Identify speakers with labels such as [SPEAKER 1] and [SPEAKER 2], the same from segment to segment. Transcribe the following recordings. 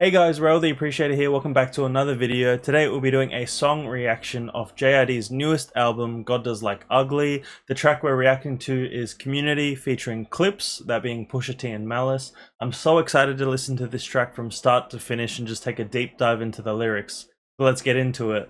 [SPEAKER 1] Hey guys, Rail the Appreciator here, welcome back to another video. Today we'll be doing a song reaction of JID's newest album, God Does Like Ugly. The track we're reacting to is Community featuring Clips, that being Pusha T and Malice. I'm so excited to listen to this track from start to finish and just take a deep dive into the lyrics. So let's get into it.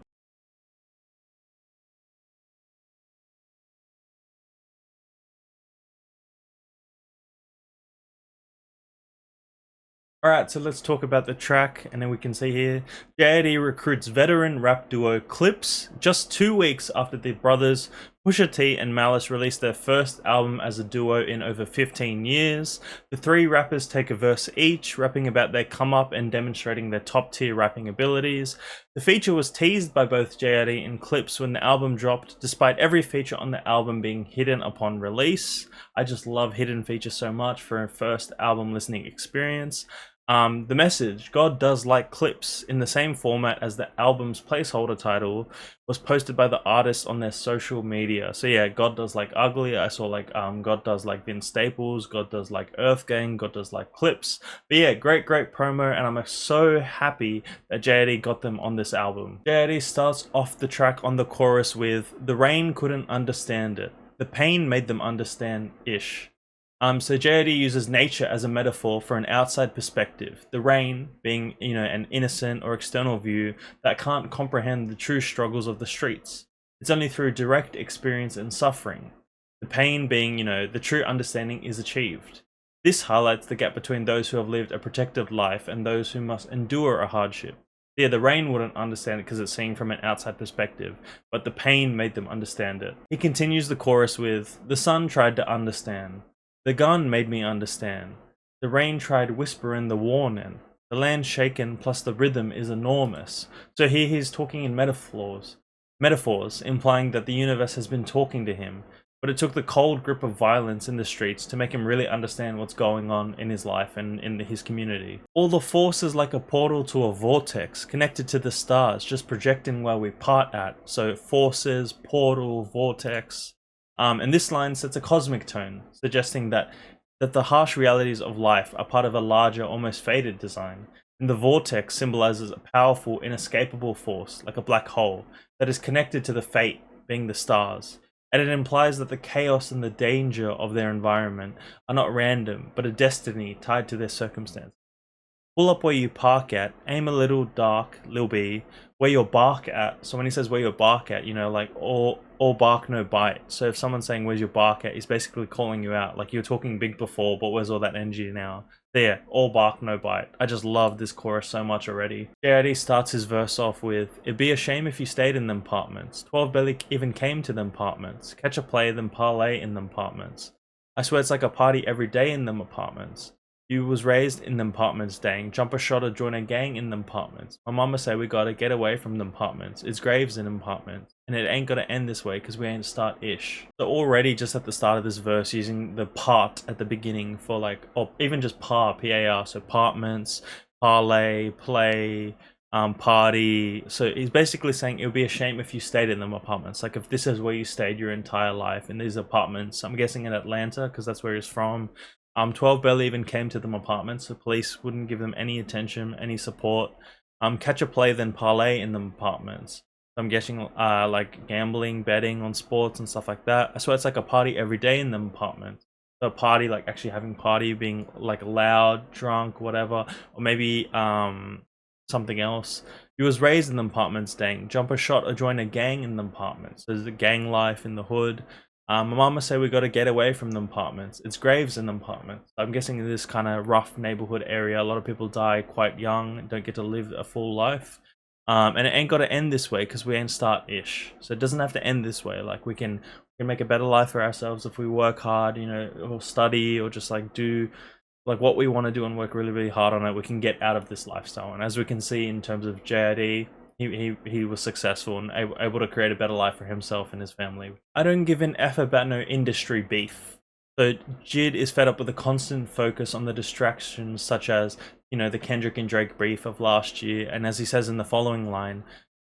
[SPEAKER 1] Alright, so let's talk about the track, and then we can see here, JID recruits veteran rap duo Clips just 2 weeks after the brothers Pusha T and Malice released their first album as a duo in over 15 years. The three rappers take a verse each, rapping about their come up and demonstrating their top tier rapping abilities. The feature was teased by both JID and Clips when the album dropped, despite every feature on the album being hidden upon release. I just love hidden features so much for a first album listening experience. The message, God Does Like Clips, in the same format as the album's placeholder title, was posted by the artist on their social media. So yeah, God Does Like Ugly, I saw like God Does Like Vince Staples, God Does Like Earth Gang, God Does Like Clips. But yeah, great promo, and I'm so happy that JID got them on this album. JID starts off the track on the chorus with, "The rain couldn't understand it. The pain made them understand-ish." So JID uses nature as a metaphor for an outside perspective, the rain being, an innocent or external view that can't comprehend the true struggles of the streets. It's only through direct experience and suffering. The pain being, the true understanding is achieved. This highlights the gap between those who have lived a protected life and those who must endure a hardship. Yeah, the rain wouldn't understand it because it's seen from an outside perspective, but the pain made them understand it. He continues the chorus with, "The sun tried to understand. The gun made me understand. The rain tried whispering the warning. The land shaken plus the rhythm is enormous." So here he's talking in metaphors, implying that the universe has been talking to him, but it took the cold grip of violence in the streets to make him really understand what's going on in his life and in his community. All the force is like a portal to a vortex, connected to the stars, just projecting where we part at. So forces, portal, vortex. And this line sets a cosmic tone, suggesting that the harsh realities of life are part of a larger, almost fated design. And the vortex symbolizes a powerful, inescapable force, like a black hole, that is connected to the fate, being the stars. And it implies that the chaos and the danger of their environment are not random, but a destiny tied to their circumstance. Pull up where you park at, aim a little dark, Lil B, where your bark at. So when he says where your bark at, like all bark no bite. So if someone's saying where's your bark at, he's basically calling you out. Like, you were talking big before, but where's all that energy now? So yeah, all bark no bite. I just love this chorus so much already. JID starts his verse off with, "It'd be a shame if you stayed in them apartments. 12 barely even came to them apartments. Catch a play, then parlay in them apartments. I swear it's like a party every day in them apartments. You was raised in them apartments, dang. Jump a shot or join a gang in them apartments. My mama say we gotta get away from them apartments. It's graves in them apartments. And it ain't gonna end this way cause we ain't start-ish." So already just at the start of this verse, using the part at the beginning for like, or even just par, P-A-R, so apartments, parlay, play, party. So he's basically saying it would be a shame if you stayed in them apartments. Like, if this is where you stayed your entire life, in these apartments, I'm guessing in Atlanta because that's where he's from. 12 barely even came to them apartments. The police wouldn't give them any attention, any support. Catch a play, then parlay in them apartments. I'm guessing like gambling, betting on sports and stuff like that. I swear it's like a party every day in them apartments. So a party, like actually having party, being like loud, drunk, whatever, or maybe something else. You was raised in them apartments, dang. Jump a shot or join a gang in them apartments. There's the gang life in the hood. My mama say we gotta get away from them apartments. It's graves in them apartments. I'm guessing in this kind of rough neighborhood area, a lot of people die quite young and don't get to live a full life. And it ain't gotta end this way because we ain't start-ish. So it doesn't have to end this way. Like, we can make a better life for ourselves if we work hard, or study, or just like do like what we want to do and work really hard on it. We can get out of this lifestyle. And as we can see in terms of JID, he was successful and able to create a better life for himself and his family. I don't give an F about no industry beef. So JID is fed up with a constant focus on the distractions such as, the Kendrick and Drake beef of last year. And as he says in the following line,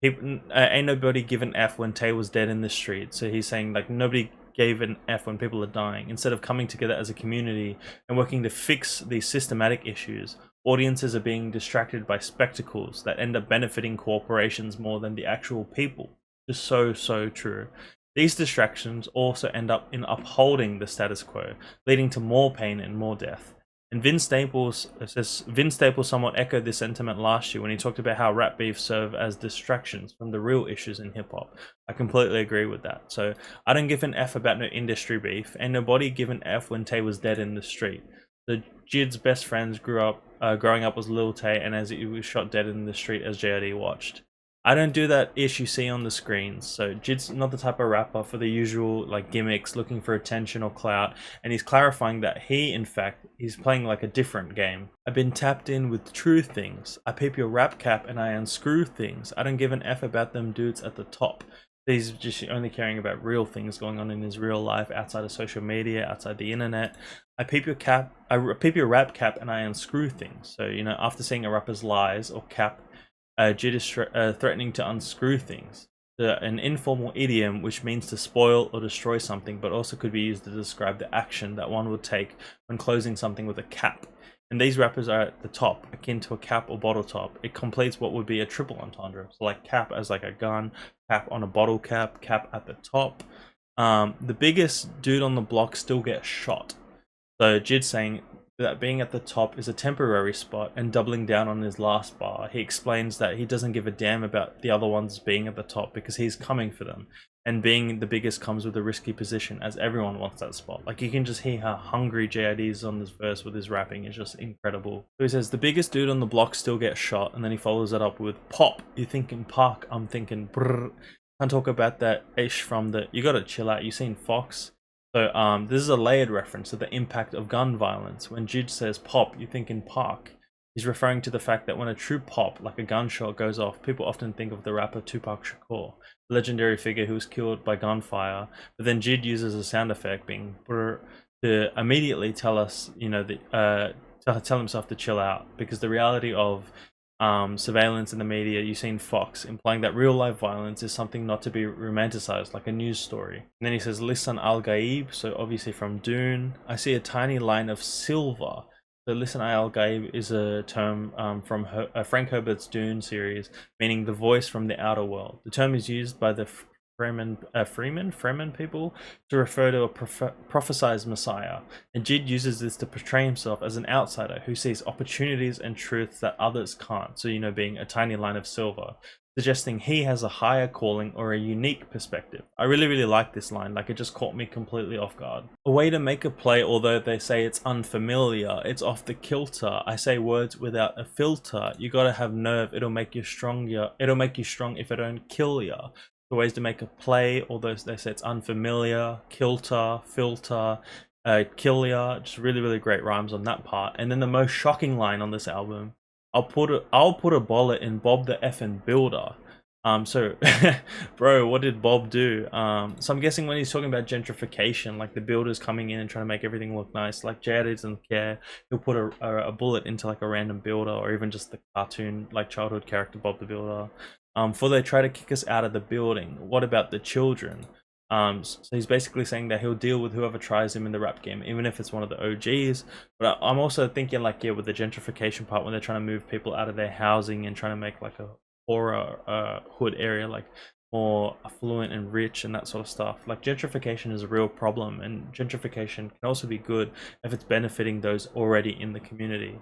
[SPEAKER 1] ain't nobody give an F when Tay was dead in the street. So he's saying like nobody gave an F when people are dying. Instead of coming together as a community and working to fix these systematic issues, Audiences are being distracted by spectacles that end up benefiting corporations more than the actual people. Just so true. These distractions also end up in upholding the status quo, leading to more pain and more death. And Vince Staples somewhat echoed this sentiment last year when he talked about how rap beefs serve as distractions from the real issues in hip hop. I completely agree with that. So I don't give an F about no industry beef, and nobody give an F when Tay was dead in the street. The Jid's best friends growing up was Lil Tay, and as he was shot dead in the street as JID watched. I don't do that ish you see on the screens. So Jid's not the type of rapper for the usual like gimmicks, looking for attention or clout, and he's clarifying that in fact, he's playing like a different game. I've been tapped in with true things. I peep your rap cap and I unscrew things. I don't give an F about them dudes at the top. He's just only caring about real things going on in his real life outside of social media, outside the internet. I peep your rap cap and I unscrew things. So, you know, after seeing a rapper's lies or cap, Jid is threatening to unscrew things. An informal idiom which means to spoil or destroy something, but also could be used to describe the action that one would take when closing something with a cap. And these rappers are at the top, akin to a cap or bottle top. It completes what would be a triple entendre. So like cap as like a gun, cap on a bottle cap, cap at the top. The biggest dude on the block still gets shot. So Jid saying that being at the top is a temporary spot, and doubling down on his last bar, he explains that he doesn't give a damn about the other ones being at the top because he's coming for them. And being the biggest comes with a risky position, as everyone wants that spot. Like, you can just hear how hungry JID is on this verse with his rapping. It's just incredible. So he says, the biggest dude on the block still gets shot, and then he follows it up with pop. You thinking park, I'm thinking brrr. Can't talk about that ish from the, you gotta chill out, you seen Fox? So this is a layered reference to the impact of gun violence. When Jid says pop, you think in park. He's referring to the fact that when a true pop, like a gunshot, goes off, people often think of the rapper Tupac Shakur, the legendary figure who was killed by gunfire. But then Jid uses a sound effect, being brr, to immediately tell us, you know, to tell himself to chill out, because the reality of surveillance in the media, you've seen Fox, implying that real life violence is something not to be romanticized, like a news story. And then he says, Lisan Al Gaib, so obviously from Dune. I see a tiny line of silver. So Lisan Al Gaib is a term from Frank Herbert's Dune series, meaning the voice from the outer world. The term is used by the Fremen people to refer to a prophesized messiah, and Jid uses this to portray himself as an outsider who sees opportunities and truths that others can't. So, you know, being a tiny line of silver, suggesting he has a higher calling or a unique perspective. I really like this line. Like, it just caught me completely off guard. A way to make a play, although they say it's unfamiliar, it's off the kilter. I say words without a filter. You gotta have nerve, it'll make you stronger. It'll make you strong if it don't kill ya. The ways to make a play, although they say it's unfamiliar, kilter, filter, killia, just really great rhymes on that part. And then the most shocking line on this album, I'll put a bullet in Bob the effing Builder. So bro, what did Bob do? So I'm guessing when he's talking about gentrification, like the builders coming in and trying to make everything look nice, like JID doesn't care. He'll put a bullet into like a random builder, or even just the cartoon like childhood character Bob the Builder. Before they try to kick us out of the building. What about the children? So he's basically saying that he'll deal with whoever tries him in the rap game, even if it's one of the OGs. But I'm also thinking, like, yeah, with the gentrification part, when they're trying to move people out of their housing and trying to make like a poorer hood area like more affluent and rich and that sort of stuff. Like, gentrification is a real problem, and gentrification can also be good if it's benefiting those already in the community.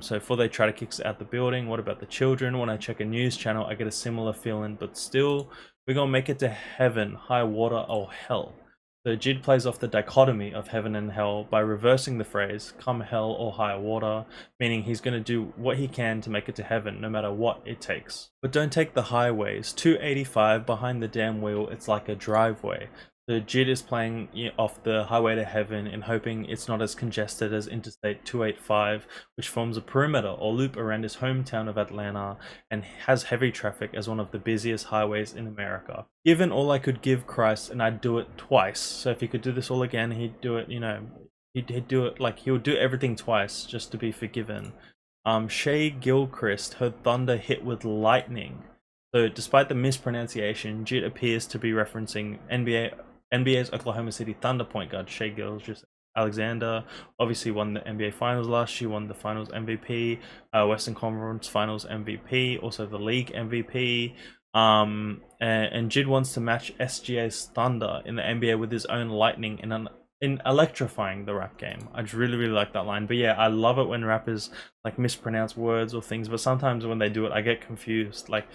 [SPEAKER 1] So before they try to kick us out the building, what about the children? When I check a news channel, I get a similar feeling, but still, we're gonna make it to heaven, high water, or hell. So Jid plays off the dichotomy of heaven and hell by reversing the phrase, come hell or high water, meaning he's gonna do what he can to make it to heaven, no matter what it takes. But don't take the highways, 285 behind the damn wheel, it's like a driveway. So Jid is playing off the highway to heaven and hoping it's not as congested as Interstate 285, which forms a perimeter or loop around his hometown of Atlanta and has heavy traffic as one of the busiest highways in America. Given all I could give Christ, and I'd do it twice. So if he could do this all again, he'd do it, you know, he'd do it like he would do everything twice just to be forgiven. Shea Gilchrist heard thunder hit with lightning. So despite the mispronunciation, Jid appears to be referencing NBA's Oklahoma City Thunder point guard Shea Gilchrist Alexander. Obviously won the NBA Finals last year, won the Finals MVP, Western Conference Finals MVP, also the league MVP. And Jid wants to match SGA's Thunder in the NBA with his own lightning in electrifying the rap game. I just really like that line. But yeah, I love it when rappers like mispronounce words or things, but sometimes when they do it I get confused. Like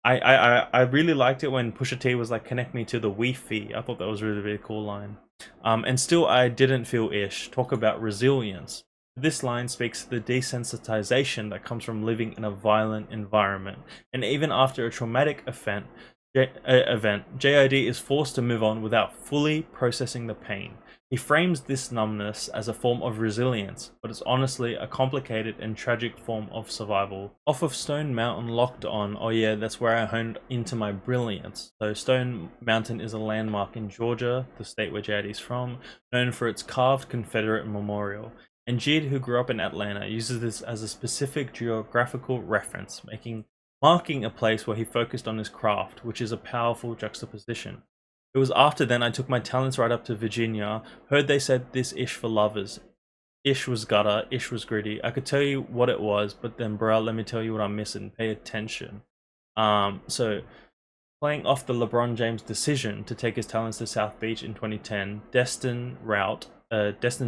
[SPEAKER 1] I really liked it when Pusha T was like, connect me to the Wi-Fi. I thought that was really cool line. And still I didn't feel ish. Talk about resilience. This line speaks to the desensitization that comes from living in a violent environment. And even after a traumatic event, JID is forced to move on without fully processing the pain. He frames this numbness as a form of resilience, but it's honestly a complicated and tragic form of survival. Off of Stone Mountain Locked On, oh yeah, that's where I honed into my brilliance. So Stone Mountain is a landmark in Georgia, the state where JID is from, known for its carved Confederate memorial. And Jid, who grew up in Atlanta, uses this as a specific geographical reference, marking a place where he focused on his craft, which is a powerful juxtaposition. It was after then I took my talents right up to Virginia, heard they said this ish for lovers. Ish was gutter, ish was gritty. I could tell you what it was, but then bruh, let me tell you what I'm missing. Pay attention. So playing off the LeBron James decision to take his talents to South Beach in 2010, Destin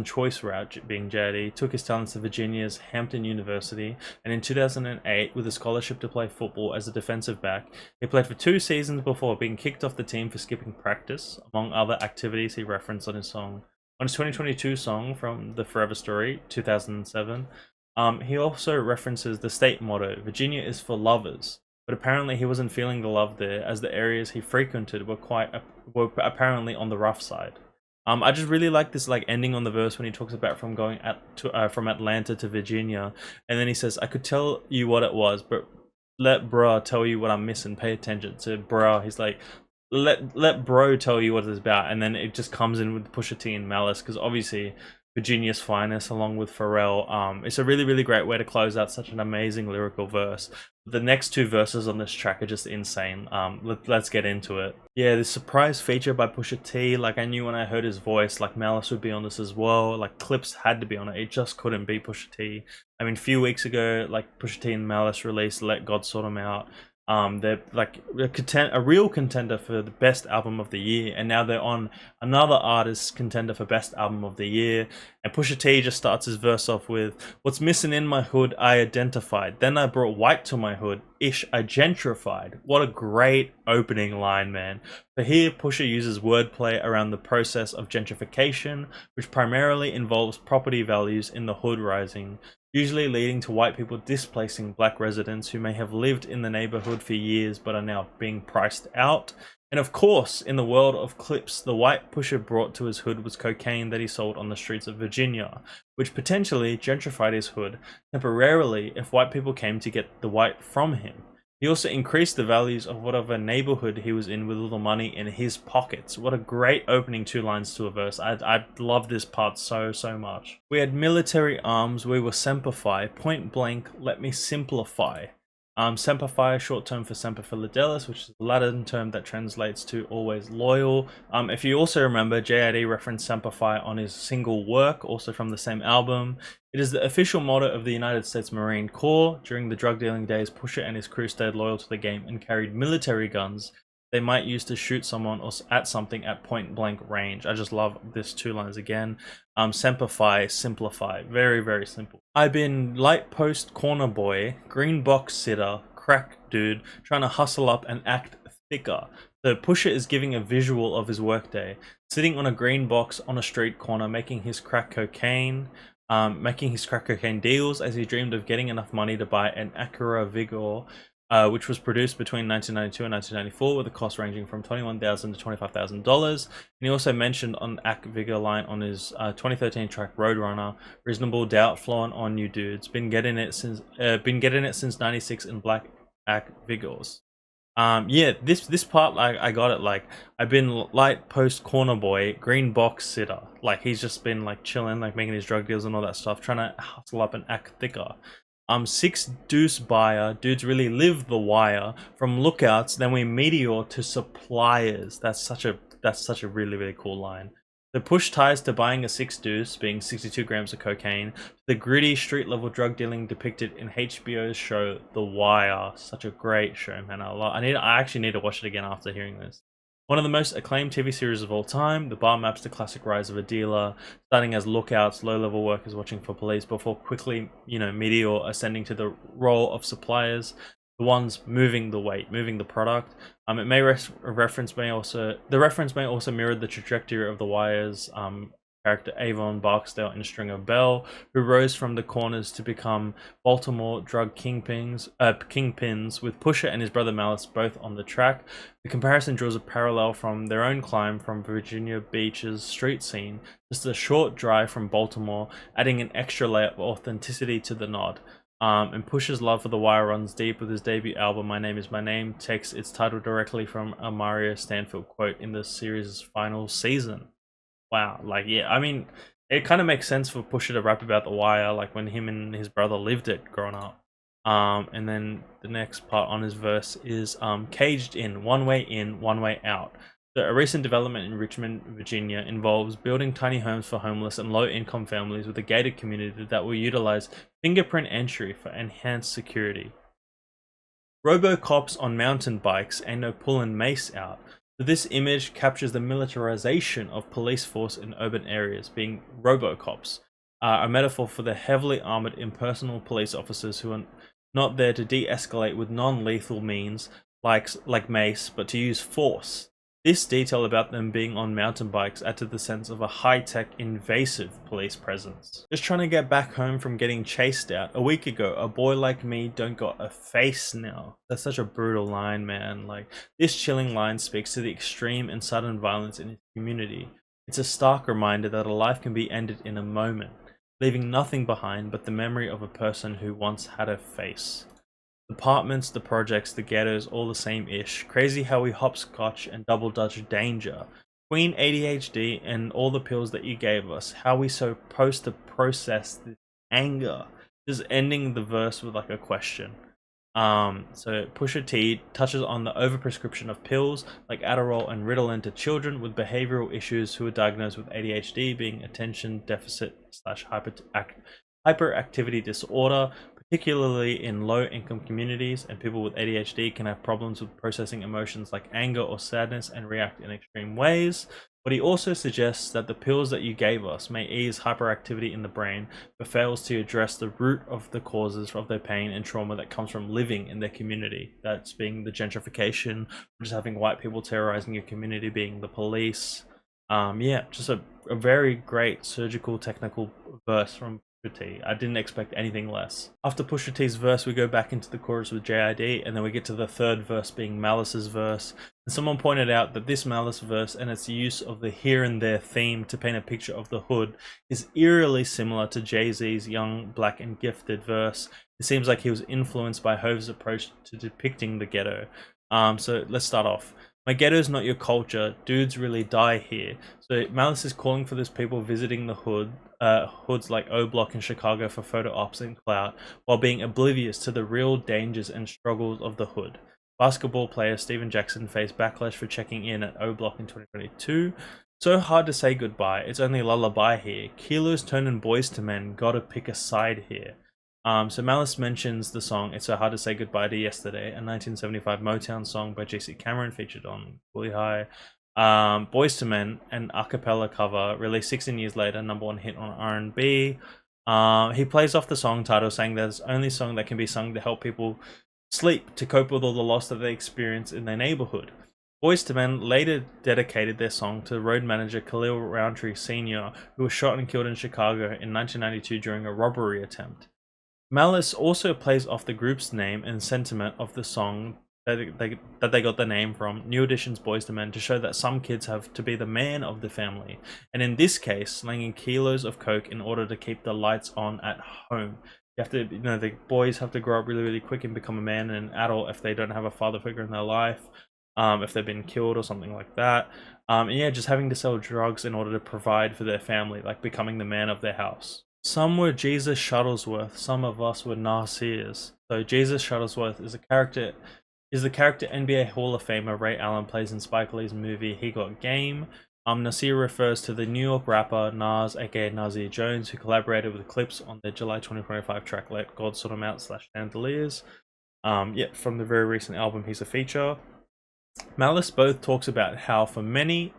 [SPEAKER 1] Choice Route, being JID, took his talents to Virginia's Hampton University, and in 2008, with a scholarship to play football as a defensive back, he played for 2 seasons before being kicked off the team for skipping practice, among other activities he referenced on his 2022 song from The Forever Story, 2007. He also references the state motto, Virginia is for lovers, but apparently he wasn't feeling the love there, as the areas he frequented were apparently on the rough side. I just really like this like ending on the verse when he talks about from going from Atlanta to Virginia, and then he says, "I could tell you what it was, but let bruh tell you what I'm missing. Pay attention." To bruh, he's like, "Let bro tell you what it's about," and then it just comes in with Pusha T and Malice, because obviously Virginia's finest along with Pharrell. It's a really great way to close out such an amazing lyrical verse. The next 2 verses on this track are just insane. Let's get into it. Yeah, this surprise feature by Pusha T, like I knew when I heard his voice, like Malice would be on this as well, like Clips had to be on it, it just couldn't be Pusha T. I mean, a few weeks ago, like Pusha T and Malice released Let God Sort 'Em Out. They're like a real contender for the best album of the year, and now they're on another artist's contender for best album of the year. And Pusha T just starts his verse off with, "What's missing in my hood, I identified. Then I brought white to my hood, ish, I gentrified." What a great opening line, man. So here, Pusha uses wordplay around the process of gentrification, which primarily involves property values in the hood rising, usually leading to white people displacing black residents who may have lived in the neighborhood for years but are now being priced out. And of course, in the world of Clips, the white Pusha brought to his hood was cocaine that he sold on the streets of Virginia, which potentially gentrified his hood temporarily if white people came to get the white from him. He also increased the values of whatever neighborhood he was in with all the money in his pockets. What a great opening 2 lines to a verse. I love this part so much. We had military arms, we were Semper Fi, point blank, let me simplify. Semper Fi, short term for Semper Fidelis, which is a Latin term that translates to always loyal. If you also remember, JID referenced Semper Fi on his single Work, also from the same album. It is the official motto of the United States Marine Corps. During the drug dealing days, Pusha and his crew stayed loyal to the game and carried military guns they might use to shoot someone or at something at point blank range. I just love this 2 lines again. Semper Fi, simplify. Very simple. I've been light post corner boy, green box sitter, crack dude, trying to hustle up and act thicker. So Pusha is giving a visual of his workday, sitting on a green box on a street corner, making his crack cocaine deals as he dreamed of getting enough money to buy an Acura Vigor, which was produced between 1992 and 1994, with a cost ranging from $21,000 to $25,000. And he also mentioned on Ac Vigor line on his 2013 track Roadrunner, "Reasonable doubt flowing on you dudes. Been getting it since '96 in black Ac Vigors." Yeah, this part, like I got it. Like, I've been light post corner boy, green box sitter. Like, he's just been like chilling, like making his drug deals and all that stuff, trying to hustle up and act thicker. 6 deuce buyer, dudes really live the wire. From lookouts, then we meteor to suppliers. That's such a really cool line. The push ties to buying a 6 deuce, being 62 grams of cocaine, to the gritty street-level drug dealing depicted in HBO's show The Wire. Such a great show, man. I actually need to watch it again after hearing this. One of the most acclaimed TV series of all time, The Bar maps the classic rise of a dealer, starting as lookouts, low-level workers watching for police, before quickly, meteor ascending to the role of suppliers, the ones moving the weight, moving the product. The reference may also mirror the trajectory of The Wire's character Avon Barksdale in Stringer Bell, who rose from the corners to become Baltimore drug kingpins, with Pusha and his brother Malice both on the track. The comparison draws a parallel from their own climb from Virginia Beach's street scene, just a short drive from Baltimore, adding an extra layer of authenticity to the nod. And Pusha's love for The Wire runs deep, with his debut album My Name Is My Name takes its title directly from a Mario Stanfield quote in the series' final season. Wow, it kind of makes sense for Pusha to rap about The Wire, like when him and his brother lived it growing up. And then the next part on his verse is caged in, one way out. So a recent development in Richmond, Virginia involves building tiny homes for homeless and low-income families with a gated community that will utilize fingerprint entry for enhanced security. Robo-cops on mountain bikes ain't no pulling mace out. So this image captures the militarization of police force in urban areas, being robo-cops, a metaphor for the heavily armored impersonal police officers who are not there to de-escalate with non-lethal means like mace, but to use force. This detail about them being on mountain bikes add to the sense of a high-tech, invasive police presence. Just trying to get back home from getting chased out. A week ago, a boy like me don't got a face now. That's such a brutal line, man. Like, this chilling line speaks to the extreme and sudden violence in his community. It's a stark reminder that a life can be ended in a moment, leaving nothing behind but the memory of a person who once had a face. The apartments, the projects, the ghettos, all the same ish. Crazy how we hopscotch and double dutch danger. Queen ADHD and all the pills that you gave us. How we supposed to process this anger. Just ending the verse with like a question. So Pusha T touches on the overprescription of pills like Adderall and Ritalin to children with behavioral issues who are diagnosed with ADHD, being attention deficit / hyperactivity disorder. Particularly in low-income communities, and people with ADHD can have problems with processing emotions like anger or sadness and react in extreme ways. But he also suggests that the pills that you gave us may ease hyperactivity in the brain, but fails to address the root of the causes of their pain and trauma that comes from living in their community. That's being the gentrification, just having white people terrorizing your community, being the police. Just a very great surgical technical verse from Pusha T. I didn't expect anything less. After Pusha T's verse, we go back into the chorus with JID, and then we get to the third verse being Malice's verse. And someone pointed out that this Malice verse and its use of the here and there theme to paint a picture of the hood is eerily similar to Jay-Z's Young, Black and Gifted verse. It seems like he was influenced by Hove's approach to depicting the ghetto. So let's start off. My ghetto's not your culture, dudes really die here. So Malice is calling for those people visiting the hoods like O Block in Chicago for photo ops and clout, while being oblivious to the real dangers and struggles of the hood. Basketball player Steven Jackson faced backlash for checking in at O Block in 2022. So hard to say goodbye, it's only lullaby here. Kilos turning boys to men, gotta pick a side here. So Malice mentions the song It's So Hard to Say Goodbye to Yesterday, a 1975 Motown song by J.C. Cameron featured on Fully High. Boyz II Men, an a cappella cover, released 16 years later, #1 hit on R&B. He plays off the song title, saying that it's the only song that can be sung to help people sleep, to cope with all the loss that they experience in their neighborhood. Boyz II Men later dedicated their song to road manager Khalil Roundtree Sr., who was shot and killed in Chicago in 1992 during a robbery attempt. Malice also plays off the group's name and sentiment of the song that they got the name from, New Edition's Boyz II Men, to show that some kids have to be the man of the family, and in this case, slanging kilos of coke in order to keep the lights on at home. You have to, the boys have to grow up really, really quick and become a man and an adult if they don't have a father figure in their life, if they've been killed or something like that. Just having to sell drugs in order to provide for their family, like becoming the man of their house. Some were Jesus Shuttlesworth, some of us were Narciers. So Jesus Shuttlesworth is the character NBA Hall of Famer Ray Allen plays in Spike Lee's movie He Got Game. Nasir refers to the New York rapper Nas, aka Nasir Jones, who collaborated with Clips on their July 2025 track Let God Sort 'Em Out / Chandeliers. From the very recent album, he's a feature. Malice both talks about how for many,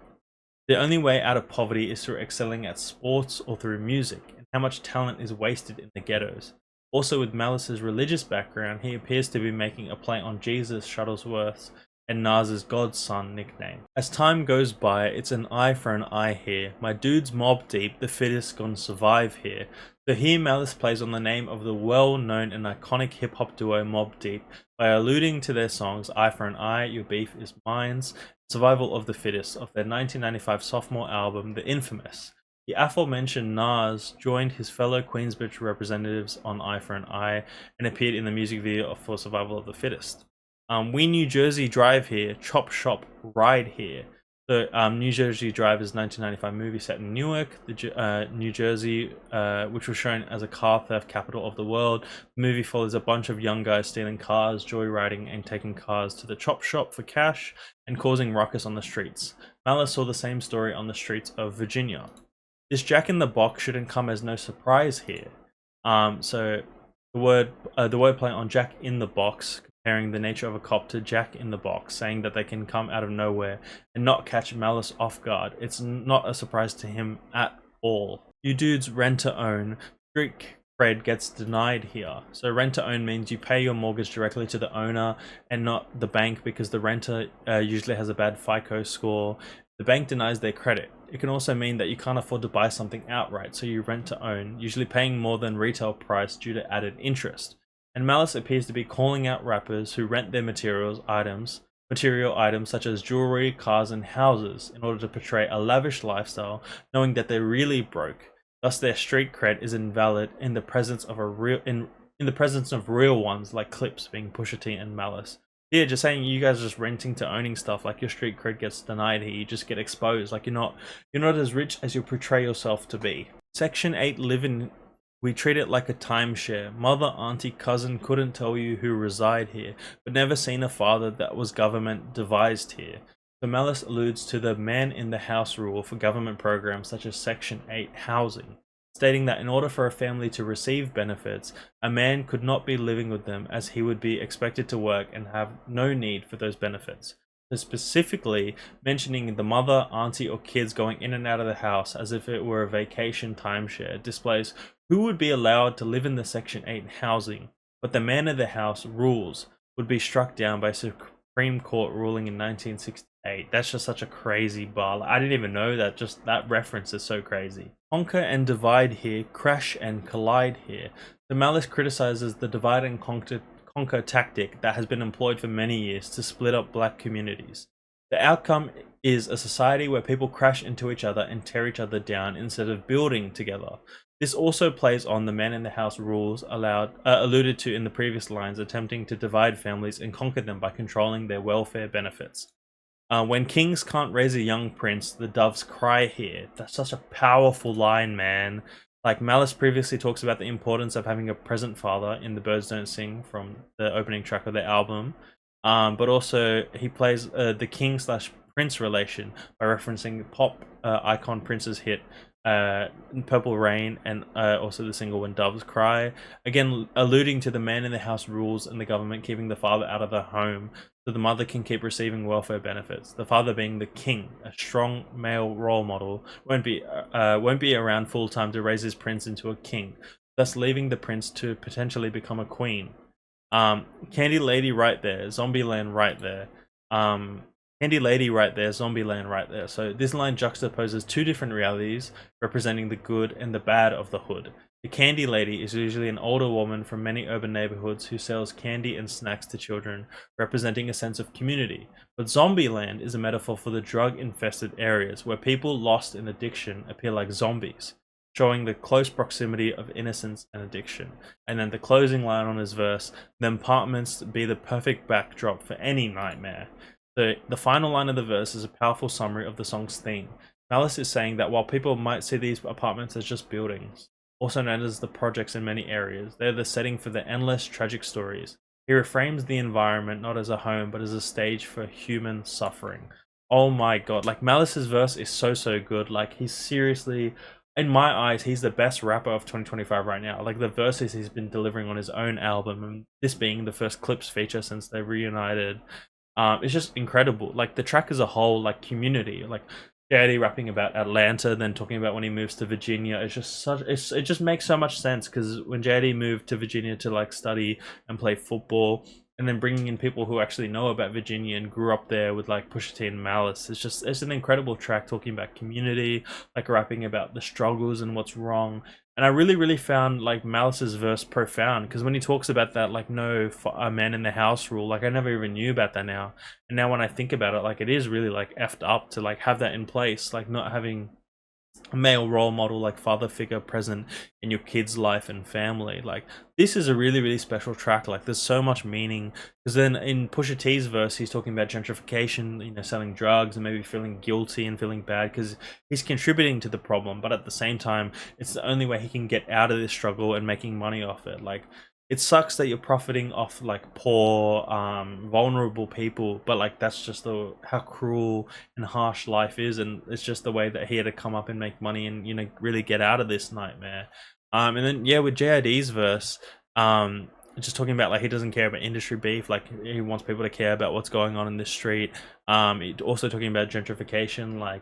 [SPEAKER 1] the only way out of poverty is through excelling at sports or through music, and how much talent is wasted in the ghettos. Also, with Malice's religious background, he appears to be making a play on Jesus Shuttlesworth's and Nas's godson nickname. As time goes by, it's an eye for an eye here. My dude's mob deep, the fittest gonna survive here. So here Malice plays on the name of the well-known and iconic hip-hop duo Mobb Deep by alluding to their songs Eye for an Eye, Your Beef Is Mine's, Survival of the Fittest of their 1995 sophomore album, The Infamous. The aforementioned Nas joined his fellow Queensbridge representatives on Eye for an Eye and appeared in the music video for Survival of the Fittest. We New Jersey Drive here, Chop Shop Ride here. So, New Jersey Drive is a 1995 movie set in Newark, New Jersey, which was shown as a car theft capital of the world. The movie follows a bunch of young guys stealing cars, joyriding, and taking cars to the chop shop for cash and causing ruckus on the streets. Malice saw the same story on the streets of Virginia. This Jack in the Box shouldn't come as no surprise here. So the wordplay on Jack in the Box, comparing the nature of a cop to Jack in the Box, saying that they can come out of nowhere and not catch Malice off guard. It's not a surprise to him at all. You dudes rent to own. Street cred gets denied here. So rent to own means you pay your mortgage directly to the owner and not the bank, because the renter usually has a bad FICO score. The bank denies their credit. It can also mean that you can't afford to buy something outright, so you rent to own, usually paying more than retail price due to added interest. And Malice appears to be calling out rappers who rent their material items such as jewelry, cars, and houses in order to portray a lavish lifestyle, knowing that they're really broke. Thus, their street cred is invalid in the presence of real ones like Clips, being Pusha T and Malice. Yeah, just saying you guys are just renting to owning stuff, like your street cred gets denied here, you just get exposed, like you're not as rich as you portray yourself to be. Section 8 living, we treat it like a timeshare. Mother, auntie, cousin couldn't tell you who reside here, but never seen a father that was government devised here. So Malice alludes to the man in the house rule for government programs such as Section 8 housing, stating that in order for a family to receive benefits, a man could not be living with them, as he would be expected to work and have no need for those benefits. So specifically mentioning the mother, auntie, or kids going in and out of the house as if it were a vacation timeshare displays who would be allowed to live in the Section 8 housing, but the man of the house rules would be struck down by Supreme Court ruling in 1968. That's just such a crazy bar. I didn't even know that. Just that reference is so crazy. Conquer and divide here, crash and collide here. The Malice criticizes the divide and conquer tactic that has been employed for many years to split up black communities. The outcome is a society where people crash into each other and tear each other down instead of building together. This also plays on the man in the house rules alluded to in the previous lines, attempting to divide families and conquer them by controlling their welfare benefits. When kings can't raise a young prince, the doves cry here. That's such a powerful line, man. Like, Malice previously talks about the importance of having a present father in The Birds Don't Sing from the opening track of the album. But also he plays the king/prince relation by referencing pop icon Prince's hit Purple Rain, and also the single When Doves Cry, again alluding to the man in the house rules and the government keeping the father out of the home so the mother can keep receiving welfare benefits. The father being the king, a strong male role model, won't be around full time to raise his prince into a king, thus leaving the prince to potentially become a queen. Candy Lady right there, Zombieland right there. Candy Lady right there, Zombieland right there. So this line juxtaposes two different realities representing the good and the bad of the hood. The Candy Lady is usually an older woman from many urban neighborhoods who sells candy and snacks to children, representing a sense of community. But Zombieland is a metaphor for the drug-infested areas where people lost in addiction appear like zombies, showing the close proximity of innocence and addiction. And then the closing line on his verse, the apartments be the perfect backdrop for any nightmare. So the final line of the verse is a powerful summary of the song's theme. Malice is saying that while people might see these apartments as just buildings, also known as the projects in many areas, they're the setting for the endless tragic stories. He reframes the environment not as a home but as a stage for human suffering. Oh my god, like Malice's verse is so good. Like he's seriously, in my eyes, he's the best rapper of 2025 right now. Like the verses he's been delivering on his own album, and this being the first Clips feature since they reunited, it's just incredible. Like the track as a whole, like Community, like JD rapping about Atlanta, then talking about when he moves to Virginia. It's just it just makes so much sense because when JD moved to Virginia to like study and play football, and then bringing in people who actually know about Virginia and grew up there with like Pusha T and Malice, it's an incredible track talking about community, like rapping about the struggles and what's wrong. And I really found like Malice's verse profound because when he talks about that, like no a man in the house rule, like I never even knew about that now. And now when I think about it, like it is really like effed up to like have that in place, like not having a male role model, like father figure present in your kid's life and family. Like this is a really special track. Like there's so much meaning because then in Pusha T's verse he's talking about gentrification, you know, selling drugs and maybe feeling guilty and feeling bad because he's contributing to the problem, but at the same time it's the only way he can get out of this struggle and making money off it. Like it sucks that you're profiting off like poor vulnerable people, but like that's just the how cruel and harsh life is, and it's just the way that he had to come up and make money and, you know, really get out of this nightmare. And then yeah, with JID's verse, just talking about like he doesn't care about industry beef, like he wants people to care about what's going on in the street. Also talking about gentrification, like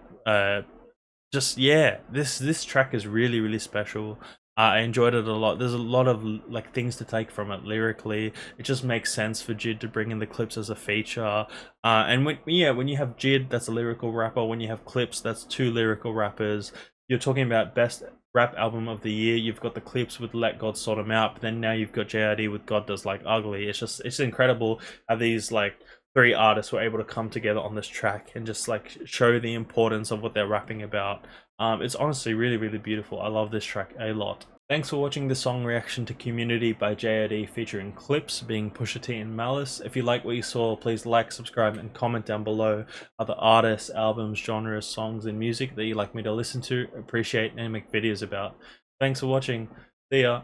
[SPEAKER 1] just yeah, this track is really special. I enjoyed it a lot. There's a lot of like things to take from it lyrically. It just makes sense for Jid to bring in the Clips as a feature. And when you have Jid, that's a lyrical rapper. When you have Clips, that's two lyrical rappers. You're talking about best rap album of the year. You've got the Clips with Let God Sort 'Em Out, but then now you've got JID with God Does Like Ugly. It's incredible how these like three artists were able to come together on this track and just like show the importance of what they're rapping about. It's honestly really beautiful. I love this track a lot. Thanks for watching the song reaction to Community by JID featuring Clips being Pusha T and Malice. If you like what you saw, please like, subscribe, and comment down below other artists, albums, genres, songs, and music that you'd like me to listen to, appreciate, and make videos about. Thanks for watching. See ya.